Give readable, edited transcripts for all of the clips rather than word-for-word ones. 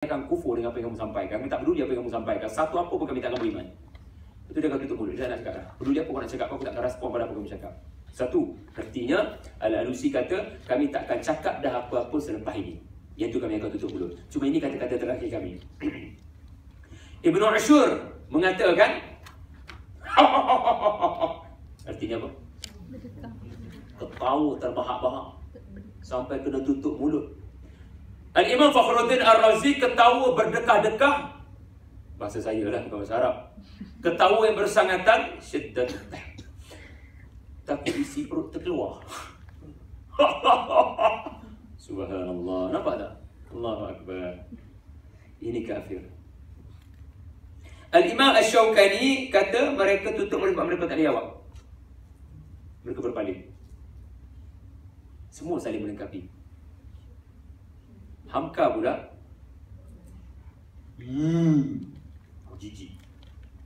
akan kufur dengan apa yang kamu sampaikan. Kami tak peduli apa yang kamu sampaikan. Satu apa pun kami tak akan beriman. Itu dia akan tutup mulut. Dia nak cakap dah. Peduli apa kau nak cakap, aku tak akan respon pada apa kamu cakap. Satu, artinya Al-Alusi kata kami tak akan cakap dah apa-apa selepas ini. Yang tu kami akan tutup mulut. Cuma ini kata-kata terakhir kami. Ibnu Ashur mengatakan artinya apa? Ketawa terbahak-bahak sampai kena tutup mulut. Al-Imam Fakhruddin Ar-Razi ketawa berdekah-dekah. Bahasa saya lah, bukan bahasa Arab. Ketawa yang bersangatan, syiddat. Tapi isi perut terkeluar. Subhanallah. Nampak tak? Allahu Akbar. Ini kafir. Al-Imam Asy-Syaukani kata mereka tutup mulut sebab mereka tak boleh jawab. Mereka berpaling. Semua saling melengkapi. Hamka pula jijik.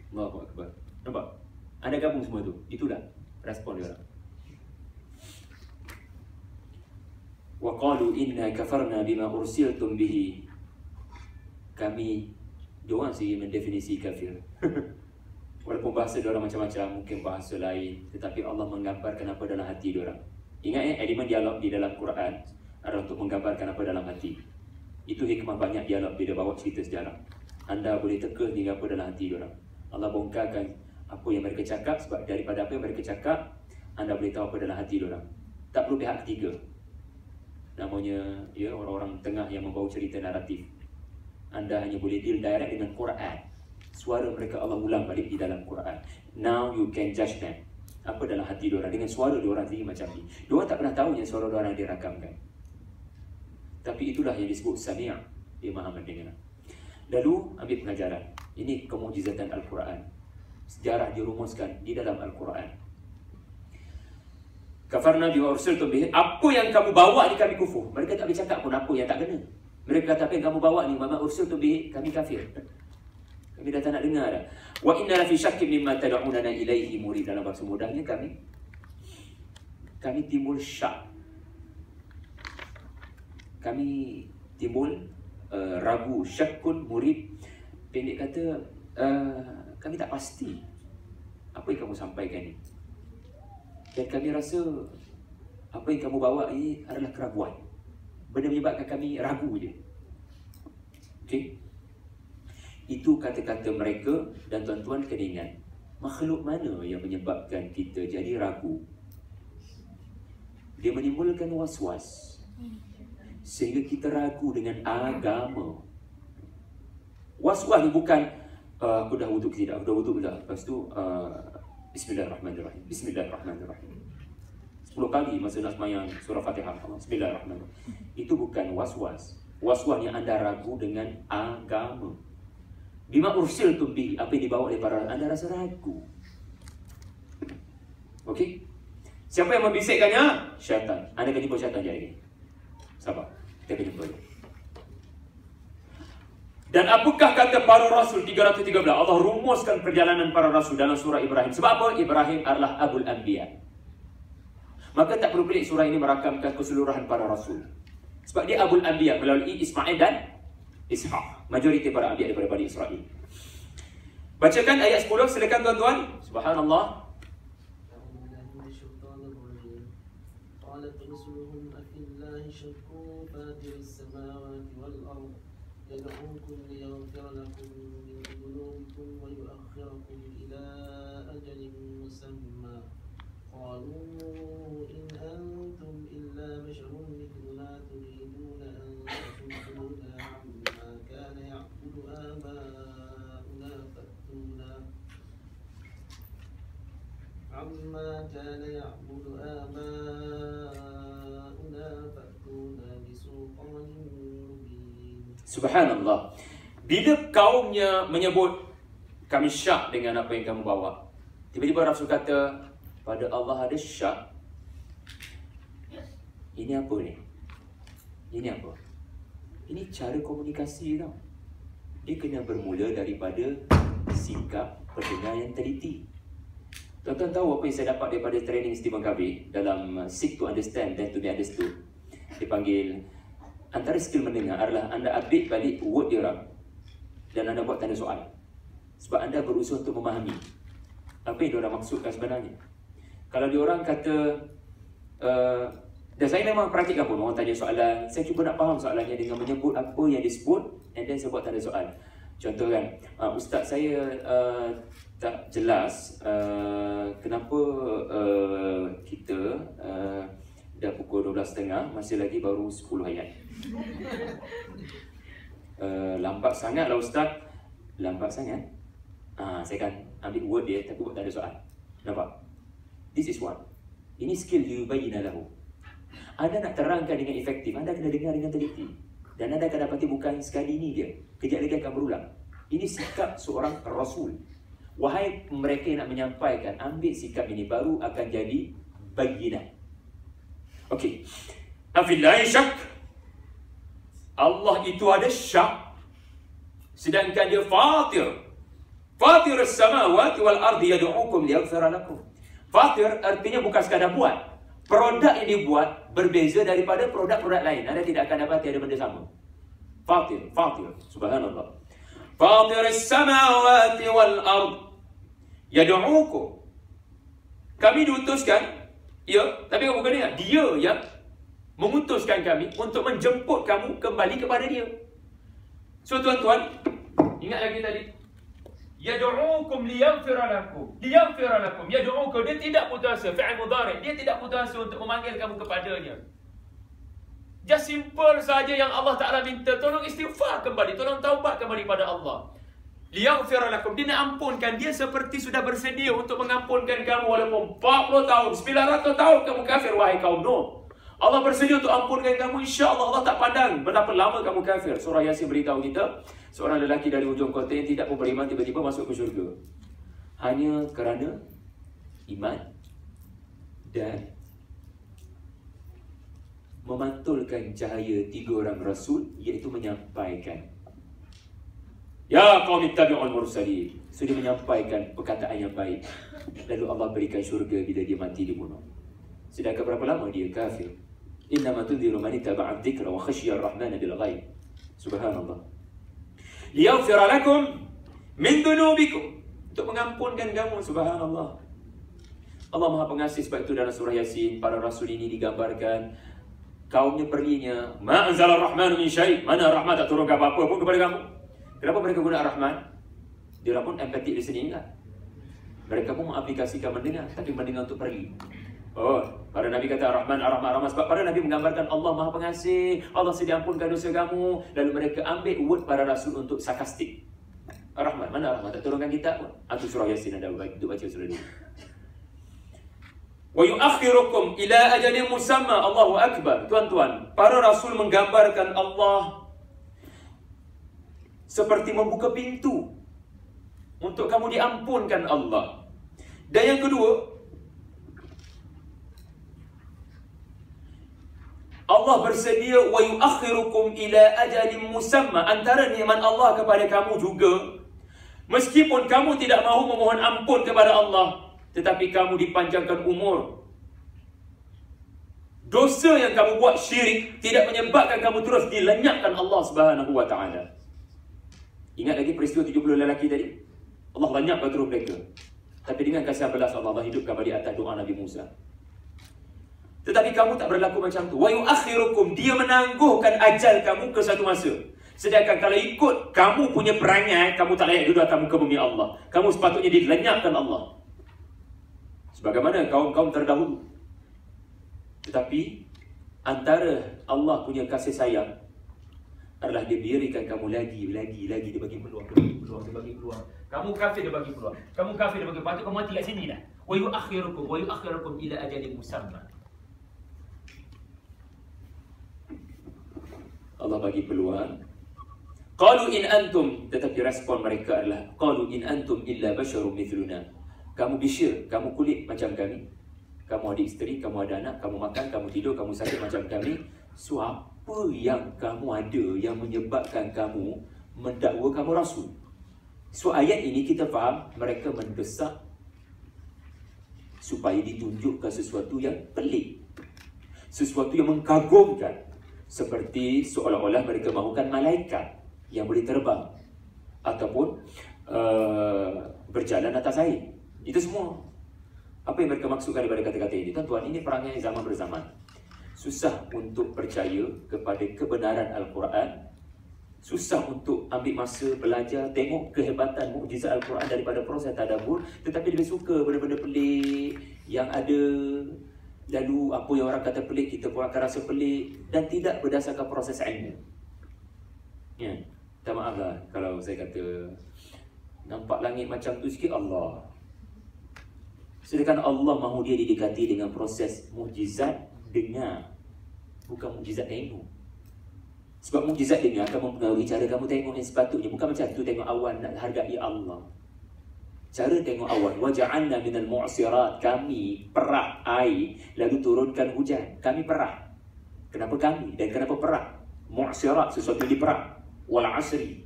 Allahu Akbar. Nampak? Anda gabung semua tu. Itulah respon dia orang. Wa qalu inna kafarna bima ursiltum bihi. Kami, diorang sendiri mendefinisi kafir. Walaupun bahasa diorang macam-macam, mungkin bahasa lain, tetapi Allah menggambarkan apa dalam hati diorang. Ingat ya, elemen dialog di dalam Quran adalah untuk menggambarkan apa dalam hati. Itu hikmah banyak dialog bila bawa cerita sejarah. Anda boleh teka hingga apa dalam hati diorang. Allah bongkarkan apa yang mereka cakap, sebab daripada apa yang mereka cakap, anda boleh tahu apa dalam hati diorang. Tak perlu pihak ketiga. Namanya ya orang-orang tengah yang membawa cerita naratif. Anda hanya boleh deal direct dengan Quran. Suara mereka Allah ulang balik di dalam Quran. Now you can judge them. Apa dalam hati diorang dengan suara diorang sendiri macam ni. Diorang tak pernah tahu yang suara diorang yang dirakamkan. Tapi itulah yang disebut Sami'. Dia maha mendengar. Lalu ambil pengajaran. Ini kemujizatan Al-Quran. Sejarah dirumuskan di dalam Al-Quran. Kafarna bima ursiltum bihi. Apa yang kamu bawa ni kami kufur. Mereka tak boleh cakap pun apa yang tak kena. Mereka kata apa yang kamu bawa ni mama ursiltum bihi, kami kafir. Kami dah tak nak dengar dah. Wa inna la fi syakkin mimma tad'unana ilaihi murid. Dalam bahasa mudahnya kami timbul syak. Kami timbul ragu, syakkun, murid. Pendek kata, kami tak pasti apa yang kamu sampaikan ni. Dan kami rasa apa yang kamu bawa ini adalah keraguan. Benda menyebabkan kami ragu je. Okey? Itu kata-kata mereka. Dan tuan-tuan kena ingat, makhluk mana yang menyebabkan kita jadi ragu? Dia menimbulkan was-was sehingga kita ragu dengan agama. Was-was ni bukan aku dah wuduk ke tidak, aku dah wuduk dah. Lepas tu Bismillahirrahmanirrahim. Bismillahirrahmanirrahim. 10 kali masa nak sembahyang surah Fatihah. Bismillahirrahmanirrahim. Itu bukan was-was. Was-was yang anda ragu dengan agama. Bima ursiltum bihi, apa yang dibawa oleh para anda rasa ragu. Okey? Siapa yang membisikkannya? Syaitan. Anda akan jumpa syaitan jadi. Sabar, kita akan jumpa dia. Dan apakah kata para rasul 313? Allah rumuskan perjalanan para rasul dalam surah Ibrahim. Sebab apa? Ibrahim adalah Abul Anbiya. Maka tak perlu pelik surah ini merakamkan keseluruhan para rasul. Sebab dia Abul Anbiya melalui Ismail dan Ishaq. Majoriti para anbiya daripada Bani Israel. Bacakan ayat 10, silakan tuan-tuan. Subhanallah. قالت رسلهم أفي الله شك فاطر السماوات والأرض يدعوكم ليغفر لكم من ذنوبكم ويؤخركم إلى أجل مسمى قالوا إن أنتم إلا بشر مثلنا تريدون أن تصدونا عما كان يعبد آباؤنا فأتونا عما كان يعبد آباؤنا فأتونا بسلطان مبين. Subhanallah. Bila kaumnya menyebut kami syak dengan apa yang kamu bawa, tiba-tiba Rasul kata pada Allah ada syak. Ini apa ni? Ini apa? Ini cara komunikasi tau. Dia kena bermula daripada sikap pendengar yang teliti. Tuan-tuan tahu apa yang saya dapat daripada training Stephen Covey dalam Seek to Understand then to be Understood. Dia panggil Antara skill mendengar adalah anda update balik word dia orang dan anda buat tanda soal. Sebab anda berusaha untuk memahami apa yang diorang maksudkan sebenarnya. Kalau diorang kata dan saya memang praktikkan pun, orang tanya soalan, saya cuba nak faham soalannya dengan menyebut apa yang disebut and then saya buat tanda soal. Contoh kan, Ustaz saya tak jelas kenapa kita dah pukul 12.30 masih lagi baru 10 ayat. Lambat sangat lah Ustaz. Lambat sangat. Saya kan ambil word dia tapi buat tanda soal. Nampak? This is one. Ini skill yubayyina lahu. Anda nak terangkan dengan efektif, anda kena dengar dengan teliti. Dan anda akan dapati bukan sekali ini dia. Kejap lagi akan berulang. Ini sikap seorang Rasul. Wahai mereka yang nak menyampaikan, ambil sikap ini baru akan jadi bayyinah. Okey. Afillahi syak. Allah itu ada syak. Sedangkan dia fatir. Fatir as-samawati wal ardi yad'ukum liyaghfira lakum. Fatir artinya bukan sekadar buat. Produk yang dibuat berbeza daripada produk-produk lain. Anda tidak akan dapat ada benda sama. Fatir, fatir. Subhanallah. Fatir as-samawati wal ard yad'ukum. Kami diutuskan, ya, tapi bukan dia. Dia yang mengutuskan kami untuk menjemput kamu kembali kepada dia. So tuan-tuan, ingat lagi tadi. Yad'ukum liyaghfira lakum. Liyaghfira lakum. Yad'ukum, dia tidak putus asa. Fi'il mudhari'. Dia tidak putus asa untuk memanggil kamu kepadanya. Just simple saja yang Allah Ta'ala minta. Tolong istighfar kembali. Tolong taubat kembali pada Allah. Liyaghfira lakum. Dia nak ampunkan. Dia seperti sudah bersedia untuk mengampunkan kamu walaupun 40 tahun, 900 tahun kamu kafir, wahai kaum Nuh. Allah bersedia untuk ampunkan kamu, insya-Allah. Allah tak pandang berapa lama kamu kafir. Surah Yasin beritahu kita, seorang lelaki dari ujung kota yang tidak beriman tiba-tiba masuk ke syurga. Hanya kerana iman dan memantulkan cahaya 3 orang Rasul, iaitu menyampaikan. Ya qaum ittabi'ul mursalin. Sudah menyampaikan perkataan yang baik. Lalu Allah berikan syurga bila dia mati dibunuh. Sedangkan berapa lama dia kafir? Innama tunziru man ittaba'a dzikra wa khashiya ar-rahmana bil ghaib. Subhanallah. Liyaghfira lakum min dhunubikum. Untuk mengampunkan kamu, subhanallah. Allah Maha Pengasih, sebab itu dalam surah Yasin para rasul ini digambarkan kaumnya perginya, ma anzala ar-rahmanu min syai', mana rahmat tak turunkan apa-apa pun kepada kamu. Kenapa mereka guna ar-rahman? Dia pun empatik di sini kan. Mereka pun mengaplikasikan mendengar, tapi mendengar untuk pergi. Oh, para Nabi kata Ar-Rahman, Ar-Rahman, Ar-Rahman. Sebab para Nabi menggambarkan Allah Maha Pengasih, Allah sedia ampunkan dosa kamu. Lalu mereka ambil word para Rasul untuk sarkastik. Ar-Rahman, mana Ar-Rahman? Tak turunkan kitab pun. Itu surah Yasin, anda untuk baca surah ini. Wa yu'akhirukum ila ajalin musamma. Allahu Akbar. Tuan-tuan, para Rasul menggambarkan Allah seperti membuka pintu untuk kamu diampunkan Allah. Dan yang kedua, Allah bersedia wa yu'akhirukum ila ajalin musamma. Antara nikmat Allah kepada kamu juga, meskipun kamu tidak mahu memohon ampun kepada Allah, tetapi kamu dipanjangkan umur. Dosa yang kamu buat syirik tidak menyebabkan kamu terus dilenyapkan Allah Subhanahu wa taala. Ingat lagi peristiwa 70 lelaki tadi? Allah lenyapkan terus mereka. Tapi dengan kasih belas Allah hidupkan balik atas doa Nabi Musa. Tetapi kamu tak berlaku macam tu. Wa yu'akhirukum, dia menangguhkan ajal kamu ke satu masa. Sedangkan kalau ikut kamu punya perangai, kamu tak layak duduk atas muka bumi Allah. Kamu sepatutnya dilenyapkan Allah. Sebagaimana kaum-kaum terdahulu. Tetapi antara Allah punya kasih sayang adalah dia berikan kamu lagi. Dia bagi peluang. Dia bagi peluang. Kamu kafir, dia bagi peluang. Kamu kafir, dia bagi peluang. Patut kamu mati kat sini dah. Wa yu'akhirukum ila ajalin musamma. Allah bagi peluang. Qalu in antum, tetapi respon mereka adalah qalu in antum illa basyarum mithluna. Kamu bisyir, kamu kulit macam kami. Kamu ada isteri, kamu ada anak, kamu makan, kamu tidur, kamu sakit macam kami. So apa yang kamu ada yang menyebabkan kamu mendakwa kamu rasul? So ayat ini kita faham mereka mendesak supaya ditunjukkan sesuatu yang pelik, sesuatu yang mengagumkan, Seperti seolah-olah mereka mahukan malaikat yang boleh terbang ataupun berjalan atas air. Itu semua. Apa yang mereka maksudkan daripada kata-kata ini? Tuan-tuan, ini perangai zaman berzaman. Susah untuk percaya kepada kebenaran Al-Quran. Susah untuk ambil masa belajar, tengok kehebatan mukjizat Al-Quran daripada proses tadabbur. Tetapi lebih suka benda-benda pelik yang ada. Lalu apa yang orang kata pelik, kita pun akan rasa pelik. Dan tidak berdasarkan proses ilmu. Ya, minta maaf lah kalau saya kata nampak langit macam tu sikit, Allah. Sedangkan Allah mahu dia didekati dengan proses mukjizat dengar, bukan mukjizat tengok. Sebab mukjizat dengar akan mempengaruhi cara kamu tengok yang sepatutnya. Bukan macam tu tengok awan nak hargai Allah. Cara tengok awan, waja'alna minal mu'sirat, kami perah air lalu turunkan hujan. Kami perah. Kenapa kami dan kenapa perah? Mu'sirat, sesuatu yang diperah. Wal asri.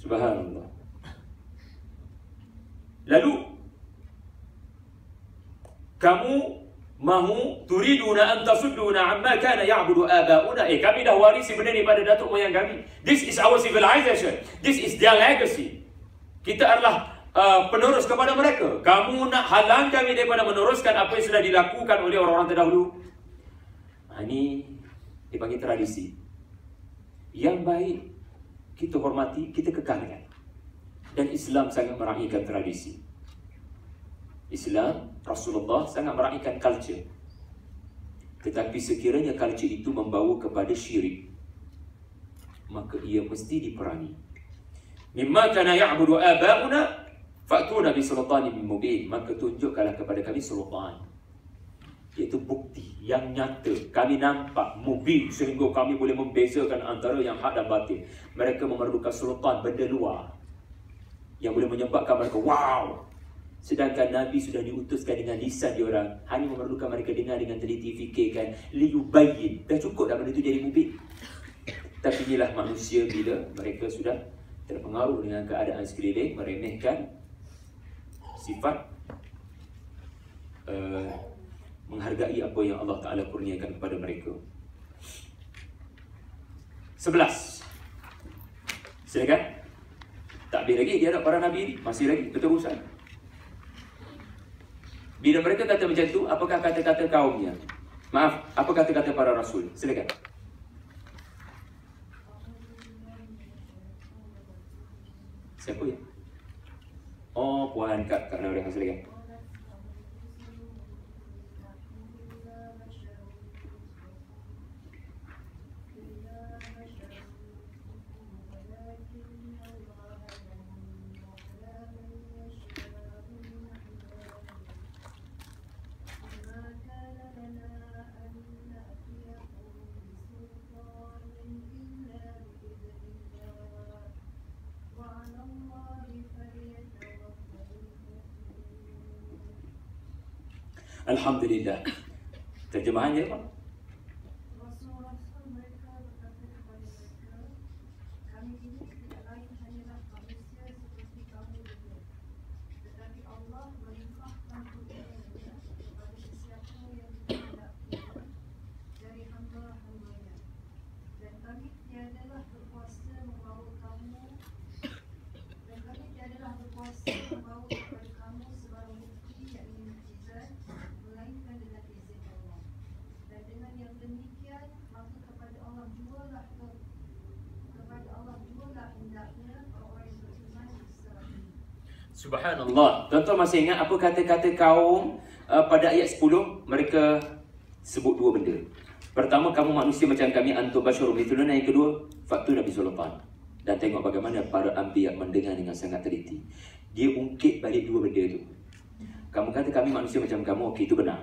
Subhanallah. Lalu kamu mahu turiduna an tasudduna amma kana ya'budu aba'una. Kami dah warisi benda ni pada datuk moyang kami. This is our civilization. This is their legacy. Kita adalah penerus kepada mereka. Kamu nak halang kami daripada meneruskan apa yang sudah dilakukan oleh orang-orang terdahulu. Ini dipanggil tradisi. Yang baik kita hormati, kita kekalkan. Dan Islam sangat meraihkan tradisi. Islam, Rasulullah sangat meraihkan culture. Tetapi sekiranya culture itu membawa kepada syirik, maka ia mesti diperangi. Mimma kana ya'budu aba'una fa'tuna bi sultanin mubin. Maka tunjukkanlah kepada kami sultan, iaitu bukti yang nyata, kami nampak, mubin, sehingga kami boleh membezakan antara yang hak dan batil. Mereka memerlukan sultan, benda luar yang boleh menyebabkan mereka wow. Sedangkan Nabi sudah diutuskan dengan lisan diorang, hanya memerlukan mereka dengar dengan teliti, fikirkan, liyubayyin. Dah cukup dah benda itu jadi mubin. Tapi inilah manusia bila mereka sudah terpengaruh dengan keadaan sekeliling, meremehkan sifat menghargai apa yang Allah Ta'ala kurniakan kepada mereka. 11. Silakan. Takbir lagi, dia ada para Nabi ni, masih lagi berterusan. Bila mereka kata macam tu, apakah kata-kata kaumnya? Maaf, apa kata-kata para Rasul? Silakan. Siapa ya? Oh, Puan Kak Nurul, silakan. Alhamdulillah. Terjemahannya apa? Rasul-rasul mereka berkata kepada mereka, kami ini tidak lain hanyalah manusia seperti kamu juga. Tetapi Allah melimpahkan kurnianya kepada sesiapa yang dikehendakinya dari hamba-hambanya. Dan kami tiadalah berkuasa membawa kamu kepada kamu sebarang bukti yang mukjizat, melainkan dengan izin Allah. Dan dengan yang demikian, maka kepada Allah jualah hendaknya orang yang beriman secara ini. Subhanallah. Tuan-tuan masih ingat apa kata-kata kaum pada ayat 10? Mereka sebut dua benda. Pertama, kamu manusia macam kami, antum basyarun mithluna. Yang kedua, fa'tuna bi sultan. Dan tengok bagaimana para anbiya mendengar dengan sangat teliti. Dia ungkit balik dua benda tu. Kamu kata kami manusia macam kamu, okey, itu benar.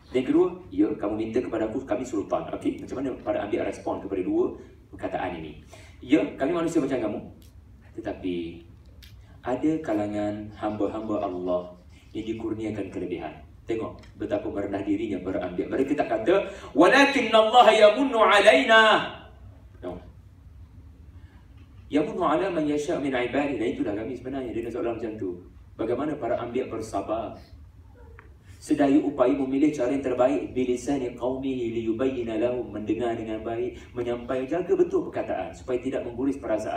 Dan kedua, ya, kamu minta kepada aku, kami sultan. Okey, macam mana para anbiya respon kepada dua perkataan ini? Ya, kami manusia macam kamu. Tetapi ada kalangan hamba-hamba Allah yang dikurniakan kelebihan. Tengok betapa merendah dirinya para anbiya. Mereka tak kata walakinnallaha yamunnu alaina. No. Yamunnu ala man yasha' min ibadihi. Itulah kami sebenarnya. Dia nak soalan macam tu. Bagaimana para anbiya bersabar sedaya upaya memilih cara yang terbaik bilisani qaumihi liyubayyina lahum, mendengar dengan baik, menyampaikan, jaga betul perkataan supaya tidak mengguris perasaan.